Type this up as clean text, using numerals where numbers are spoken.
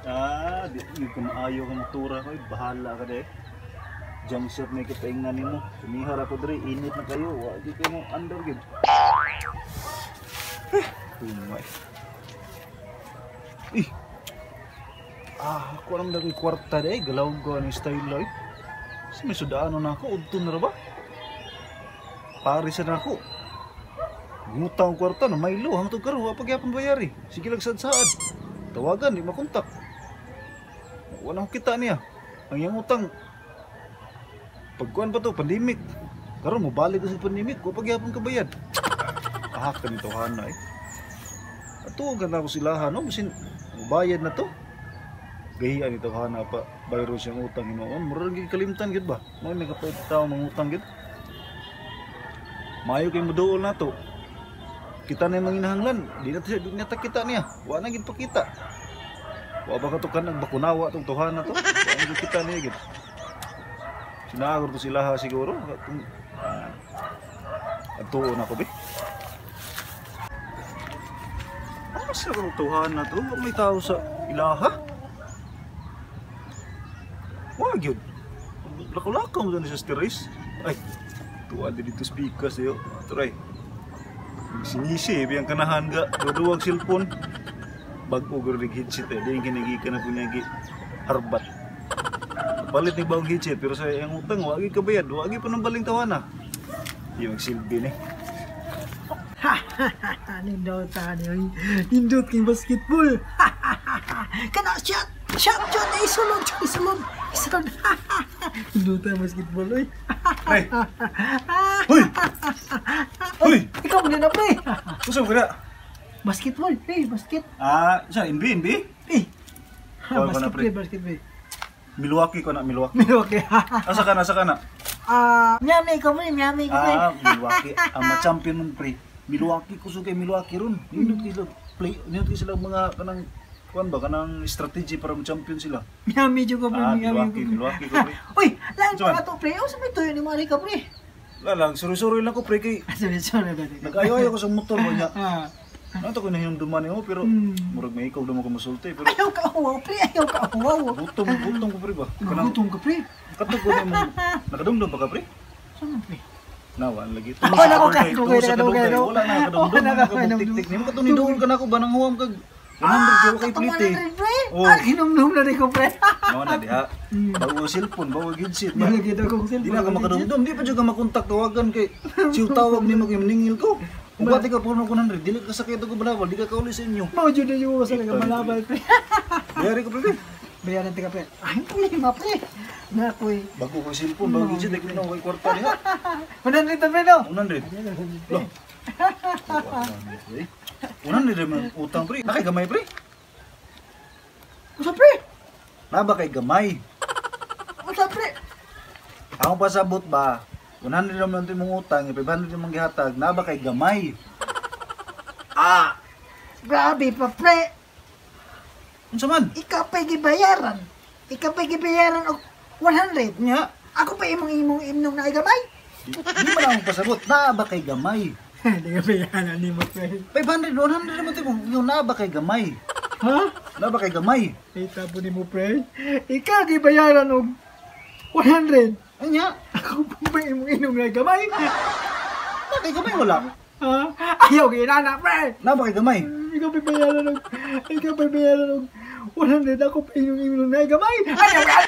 Di ko maayo ka motora ko, bahala ka de. Jump shot may kitaingnan nimo. Kumihar ako dre, init na kayo. Wa di kayo mo under gid. Tumay. Ako lang dagay kwarta de, galaw ko ni style life. Sa may sudaan na ako, udto na ra ba? Paris na ako. Ngutang kwarta na may lo, hangtod karon wa pa gyapon bayari. Sige lang sad-saad. Tawagan di makontak. Wala ko kita niya. Ang iyang utang pagkuan pa to, pandemic. Karon mo balik sa pandemic, wa pa gyapon kabayad. Ka nito hana eh. Ato ganda ko sila no, bisin bayad na to. Gahian ito hana pa bayro siyang utang hinoon. Murag gid kalimtan gid ba? Mo nagapait tawo mangutang gid. Mayo kay moduol na to. Kita na yung manginahanglan, di na kita niya. Wa na gid pakita. Wa ba ka to kan nagbakunawa tong tuhan na to? Wa na gid kita niya gid. Sinagor to sila ha siguro. Atuon ako be. Asa ko tuhan na to? May tao sa ilaha? Wa gyud. Lako-lako mo dyan sa terrace. Ay, tuwa din dito speakers yo. Try. Sinisi, biyang kanahan ga, duduwag cellphone. Bago garig headset eh, di yung kinigi ka na kunyagi harbat. Palit ni bawang headset, pero sa yung utang, wagi kabayad, wagi pa ng baling tawana. Yung silbi ni. Nindot tayo, nindot kay basketball. Kana shot, isulod. Nindot tayo basketball, oy. Hey! Hoy! Ikaw mo na pre. Kusog ka na? Basketball, basket. Siya, NB? Basketball, ko na, pre. basketball. Milwaukee ko na, Milwaukee. Okay. Asa ka na? Miami ko pre. Milwaukee. Ang ma-champion ng pre. Milwaukee, kusog kay Milwaukee ron. Nindot sila mga kanang kuan ba kanang strategy para ma-champion sila. Miami juga pre. Milwaukee ko pre. Uy, lang pa to pre. O sa may tuyo ni Marika pre. Lalang, suri-suri lang ko pre kay Sorry. nag-ayo ko sa motor mo niya. Nato ko na yung duman mo pero murag may ikaw daw mo kumusulti pero Ayaw ka uwaw pre. butong ko pre ba? Gutom ka pre. Kato ko na mo. Nakadumdum pa ka pre? Saan pre? Nawan lagi. Wala ko kay Wala na kadumdum. Tik-tik nimo katong niduol ka na ako banang huwam kag 100 kay plite. Hinumdum na rin ko pre. Nawan na diha. Bago cellphone, bago headset. Malagyan akong Di cellphone. na ka makadumdum, di pa jud ka makontak tawagan kay siw tawag nimo kay maningil ko. Kung pati ka puno ko 100, dili ka sakit ko balabal, di ka kauli sa inyo. Mao jud na yung sa malabal pre. Yari ko pre. Bayaran tika pre. Ay problema pre. Na koy. Bago ko cellphone, bago headset, di ko na kay kwarta diha. 100 pre no. 100. Loh. 100 man utang pre. Nakay gamay pre. Usa pre. Naba kay gamay. Usa pre. Ako pasabot ba? 100 naman ito mong utang, 500 yung mong gihatag, naba kay gamay. Grabe pa pre. Unsa man? Ikaw pa'y gibayaran og 100 Nya, Ako pa imong na gamay. di man ako pasabot, naba kay gamay. Hindi ka bayaran ni mo pre. 500, 100 naman ito yung naba kay gamay. Ha? Naba kay gamay. Ita po ni mo pre. Ikaw gibayaran og 100. Anya, Ako pa imong na gamay. naba kay gamay wala. Ha? Ayaw ginana pre. Naba kay gamay. Ikaw pa bayaran og 100. Ako pa imong na gamay. Ayaw.